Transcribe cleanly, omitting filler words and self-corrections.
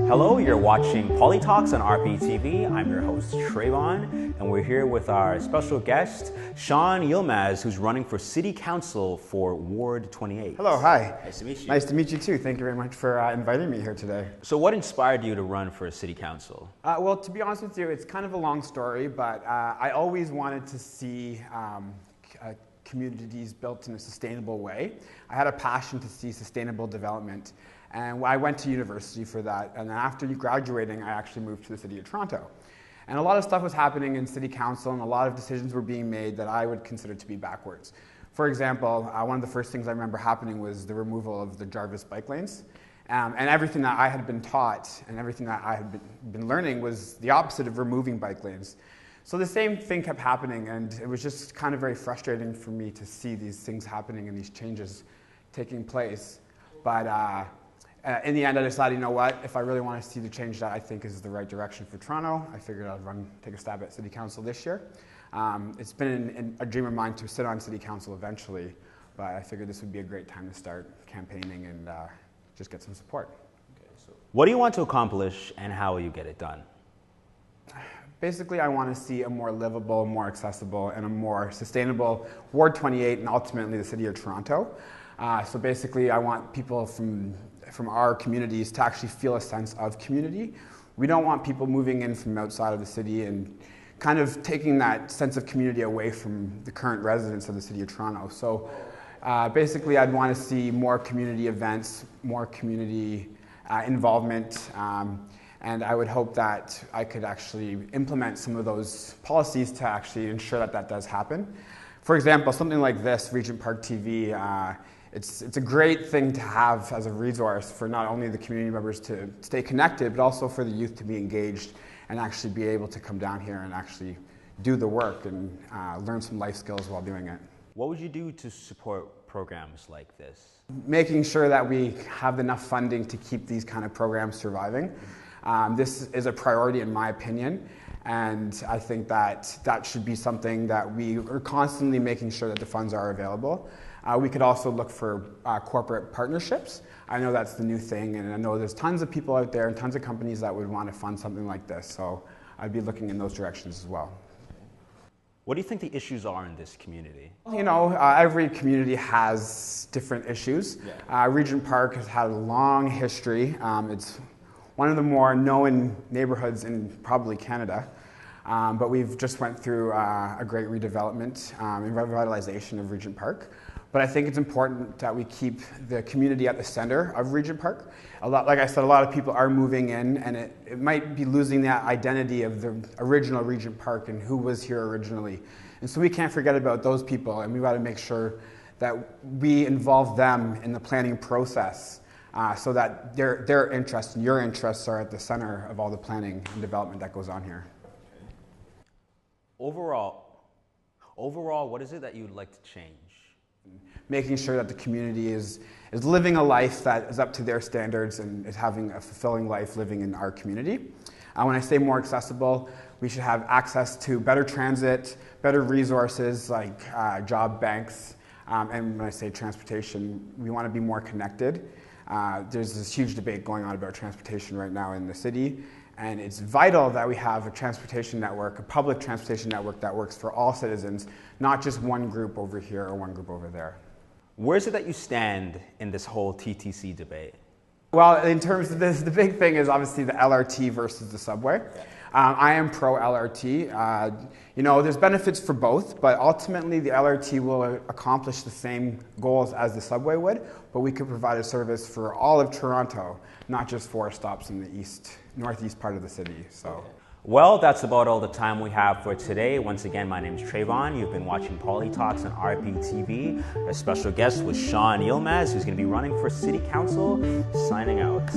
Hello, you're watching Politalks on RPTV. I'm your host, Trayvon, and we're here with our special guest, Sean Yilmaz, who's running for City Council for Ward 28. Hello, hi. Nice to meet you. Nice to meet you too. Thank you very much for inviting me here today. So what inspired you to run for City Council? Well, to be honest with you, it's kind of a long story, but I always wanted to see communities built in a sustainable way. I had a passion to see sustainable development, and I went to university for that, and then after graduating, I actually moved to the City of Toronto. And a lot of stuff was happening in City Council, and a lot of decisions were being made that I would consider to be backwards. For example, one of the first things I remember happening was the removal of the Jarvis bike lanes. And everything that I had been taught and everything that I had been learning was the opposite of removing bike lanes. So the same thing kept happening, and it was just kind of very frustrating for me to see these things happening and these changes taking place. But in the end, I decided, you know what, if I really want to see the change that I think is the right direction for Toronto, I figured I'd take a stab at City Council this year. It's been a dream of mine to sit on City Council eventually, but I figured this would be a great time to start campaigning and just get some support. Okay, so what do you want to accomplish, and how will you get it done? Basically, I want to see a more livable, more accessible, and a more sustainable Ward 28 and ultimately the City of Toronto. So basically, I want people from our communities to actually feel a sense of community. We don't want people moving in from outside of the city and kind of taking that sense of community away from the current residents of the City of Toronto. So basically, I'd want to see more community events, more community involvement, and I would hope that I could actually implement some of those policies to actually ensure that that does happen. For example, something like this, Regent Park TV, it's a great thing to have as a resource for not only the community members to stay connected, but also for the youth to be engaged and actually be able to come down here and actually do the work and learn some life skills while doing it. What would you do to support programs like this? Making sure that we have enough funding to keep these kind of programs surviving. This is a priority in my opinion, and I think that that should be something that we are constantly making sure that the funds are available. We could also look for corporate partnerships. I know that's the new thing, and I know there's tons of people out there and tons of companies that would want to fund something like this, so I'd be looking in those directions as well. What do you think the issues are in this community? You know, every community has different issues. Yeah. Regent Park has had a long history. It's one of the more known neighborhoods in probably Canada, but we've just went through a great redevelopment and revitalization of Regent Park. But I think it's important that we keep the community at the center of Regent Park. Like I said, a lot of people are moving in, and it might be losing that identity of the original Regent Park and who was here originally. And so we can't forget about those people, and we've got to make sure that we involve them in the planning process so that their interests and your interests are at the center of all the planning and development that goes on here. Overall, what is it that you'd like to change? Making sure that the community is living a life that is up to their standards and is having a fulfilling life living in our community. When I say more accessible, we should have access to better transit, better resources like job banks, and when I say transportation, we want to be more connected. There's this huge debate going on about transportation right now in the city, and it's vital that we have a transportation network, a public transportation network that works for all citizens, not just one group over here or one group over there. Where is it that you stand in this whole TTC debate? Well, in terms of this, the big thing is obviously the LRT versus the subway. I am pro LRT. You know, there's benefits for both, but ultimately the LRT will accomplish the same goals as the subway would, but we could provide a service for all of Toronto, not just 4 stops in the northeast part of the city. So. Well, that's about all the time we have for today. Once again, my name is Trayvon. You've been watching Politalks on RPTV. Our special guest was Sean Yilmaz, who's going to be running for City Council. Signing out.